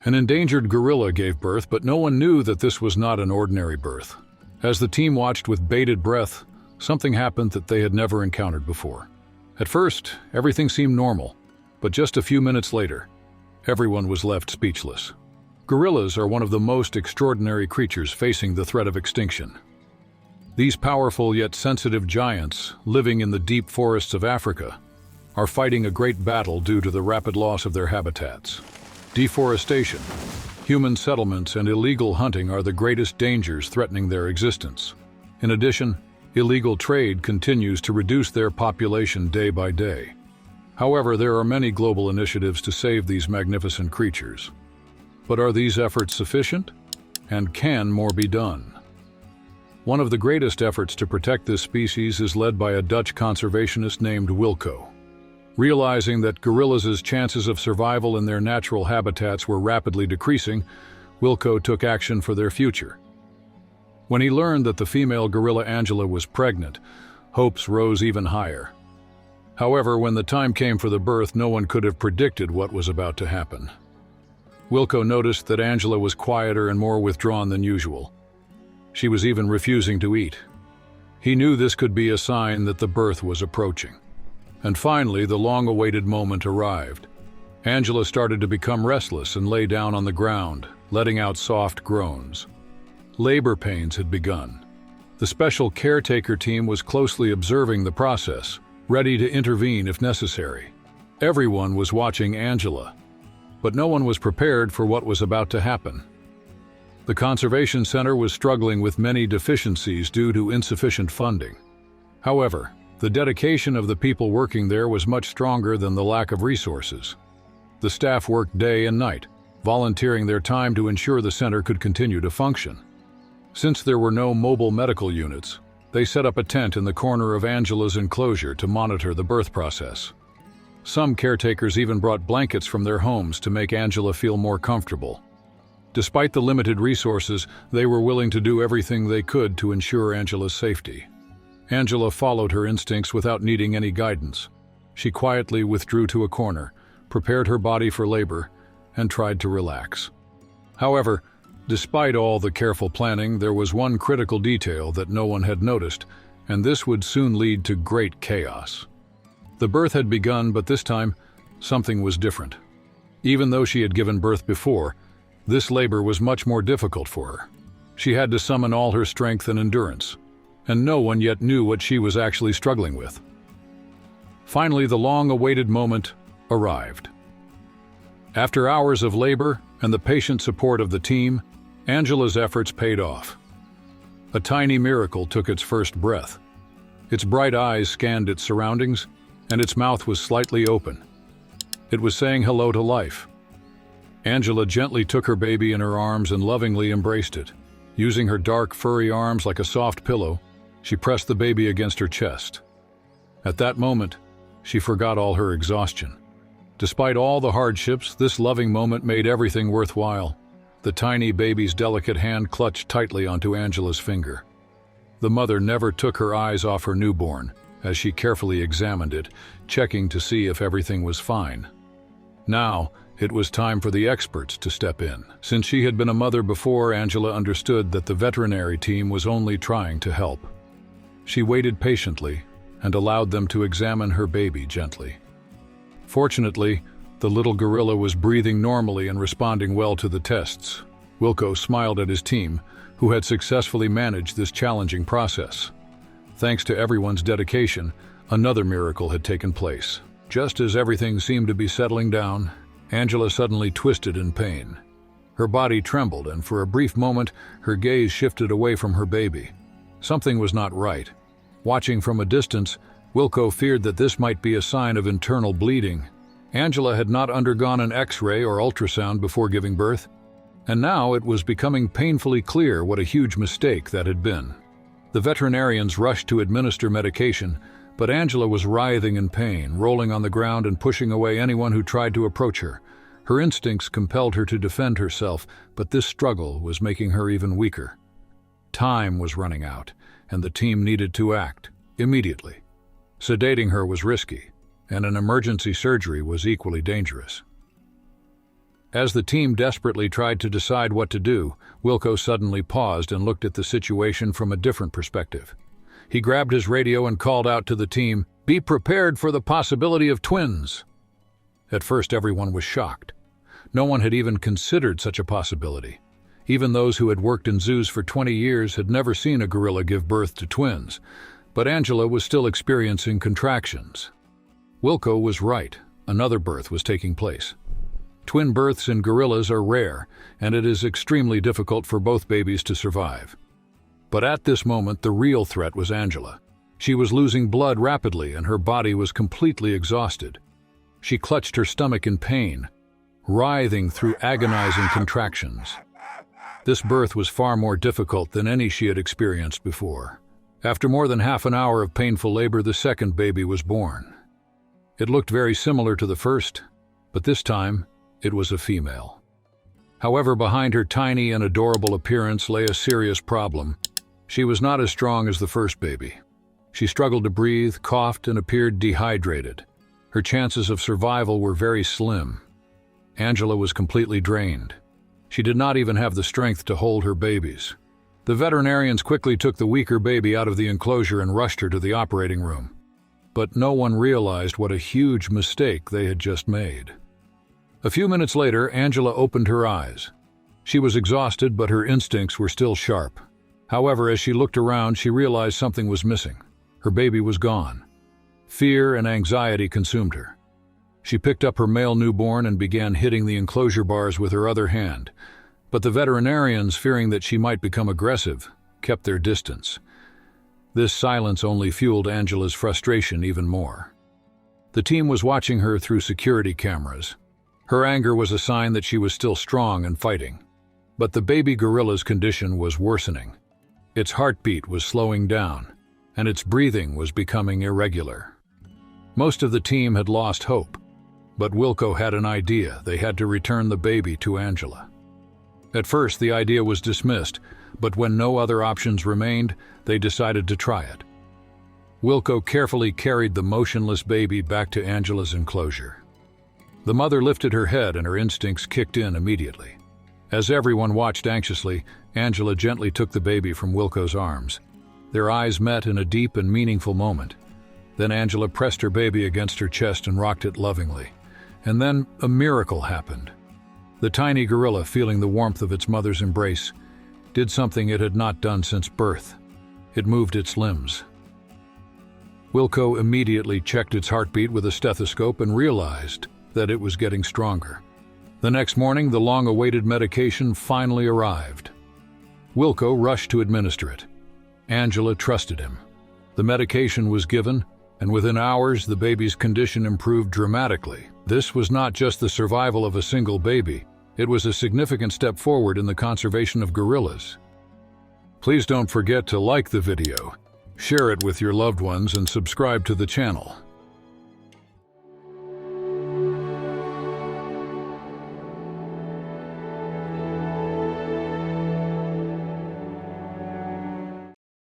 An endangered gorilla gave birth, but no one knew that this was not an ordinary birth. As the team watched with bated breath, something happened that they had never encountered before. At first, everything seemed normal, but just a few minutes later, everyone was left speechless. Gorillas are one of the most extraordinary creatures facing the threat of extinction. These powerful yet sensitive giants, living in the deep forests of Africa, are fighting a great battle due to the rapid loss of their habitats. Deforestation, human settlements, and illegal hunting are the greatest dangers threatening their existence. In addition, illegal trade continues to reduce their population day by day. However, there are many global initiatives to save these magnificent creatures. But are these efforts sufficient? And can more be done? One of the greatest efforts to protect this species is led by a Dutch conservationist named Wilco. Realizing that gorillas' chances of survival in their natural habitats were rapidly decreasing, Wilco took action for their future. When he learned that the female gorilla Angela was pregnant, hopes rose even higher. However, when the time came for the birth, no one could have predicted what was about to happen. Wilco noticed that Angela was quieter and more withdrawn than usual. She was even refusing to eat. He knew this could be a sign that the birth was approaching. And finally, the long-awaited moment arrived. Angela started to become restless and lay down on the ground, letting out soft groans. Labor pains had begun. The special caretaker team was closely observing the process, ready to intervene if necessary. Everyone was watching Angela, but no one was prepared for what was about to happen. The Conservation Center was struggling with many deficiencies due to insufficient funding. However, the dedication of the people working there was much stronger than the lack of resources. The staff worked day and night, volunteering their time to ensure the center could continue to function. Since there were no mobile medical units, they set up a tent in the corner of Angela's enclosure to monitor the birth process. Some caretakers even brought blankets from their homes to make Angela feel more comfortable. Despite the limited resources, they were willing to do everything they could to ensure Angela's safety. Angela followed her instincts without needing any guidance. She quietly withdrew to a corner, prepared her body for labor, and tried to relax. However, despite all the careful planning, there was one critical detail that no one had noticed, and this would soon lead to great chaos. The birth had begun, but this time, something was different. Even though she had given birth before, this labor was much more difficult for her. She had to summon all her strength and endurance, and no one yet knew what she was actually struggling with. Finally, the long-awaited moment arrived. After hours of labor and the patient support of the team, Angela's efforts paid off. A tiny miracle took its first breath. Its bright eyes scanned its surroundings, and its mouth was slightly open. It was saying hello to life. Angela gently took her baby in her arms and lovingly embraced it. Using her dark, furry arms like a soft pillow, she pressed the baby against her chest. At that moment, she forgot all her exhaustion. Despite all the hardships, this loving moment made everything worthwhile. The tiny baby's delicate hand clutched tightly onto Angela's finger. The mother never took her eyes off her newborn as she carefully examined it, checking to see if everything was fine. Now, it was time for the experts to step in. Since she had been a mother before, Angela understood that the veterinary team was only trying to help. She waited patiently and allowed them to examine her baby gently. Fortunately, the little gorilla was breathing normally and responding well to the tests. Wilco smiled at his team, who had successfully managed this challenging process. Thanks to everyone's dedication, another miracle had taken place. Just as everything seemed to be settling down, Angela suddenly twisted in pain. Her body trembled, and for a brief moment, her gaze shifted away from her baby. Something was not right. Watching from a distance, Wilco feared that this might be a sign of internal bleeding. Angela had not undergone an X-ray or ultrasound before giving birth, and now it was becoming painfully clear what a huge mistake that had been. The veterinarians rushed to administer medication, but Angela was writhing in pain, rolling on the ground and pushing away anyone who tried to approach her. Her instincts compelled her to defend herself, but this struggle was making her even weaker. Time was running out, and the team needed to act immediately. Sedating her was risky, and an emergency surgery was equally dangerous. As the team desperately tried to decide what to do, Wilco suddenly paused and looked at the situation from a different perspective. He grabbed his radio and called out to the team, "Be prepared for the possibility of twins." At first, everyone was shocked. No one had even considered such a possibility. Even those who had worked in zoos for 20 years had never seen a gorilla give birth to twins, but Angela was still experiencing contractions. Wilco was right. Another birth was taking place. Twin births in gorillas are rare, and it is extremely difficult for both babies to survive. But at this moment, the real threat was Angela. She was losing blood rapidly, and her body was completely exhausted. She clutched her stomach in pain, writhing through agonizing contractions. This birth was far more difficult than any she had experienced before. After more than half an hour of painful labor, the second baby was born. It looked very similar to the first, but this time, it was a female. However, behind her tiny and adorable appearance lay a serious problem. She was not as strong as the first baby. She struggled to breathe, coughed, and appeared dehydrated. Her chances of survival were very slim. Angela was completely drained. She did not even have the strength to hold her babies. The veterinarians quickly took the weaker baby out of the enclosure and rushed her to the operating room. But no one realized what a huge mistake they had just made. A few minutes later, Angela opened her eyes. She was exhausted, but her instincts were still sharp. However, as she looked around, she realized something was missing. Her baby was gone. Fear and anxiety consumed her. She picked up her male newborn and began hitting the enclosure bars with her other hand. But the veterinarians, fearing that she might become aggressive, kept their distance. This silence only fueled Angela's frustration even more. The team was watching her through security cameras. Her anger was a sign that she was still strong and fighting. But the baby gorilla's condition was worsening. Its heartbeat was slowing down, and its breathing was becoming irregular. Most of the team had lost hope, but Wilco had an idea. They had to return the baby to Angela. At first, the idea was dismissed, but when no other options remained, they decided to try it. Wilco carefully carried the motionless baby back to Angela's enclosure. The mother lifted her head and her instincts kicked in immediately. As everyone watched anxiously, Angela gently took the baby from Wilco's arms. Their eyes met in a deep and meaningful moment. Then Angela pressed her baby against her chest and rocked it lovingly. And then a miracle happened. The tiny gorilla, feeling the warmth of its mother's embrace, did something it had not done since birth. It moved its limbs. Wilco immediately checked its heartbeat with a stethoscope and realized that it was getting stronger. The next morning, the long-awaited medication finally arrived. Wilco rushed to administer it. Angela trusted him. The medication was given, and within hours, the baby's condition improved dramatically. This was not just the survival of a single baby. It was a significant step forward in the conservation of gorillas. Please don't forget to like the video, share it with your loved ones, and subscribe to the channel.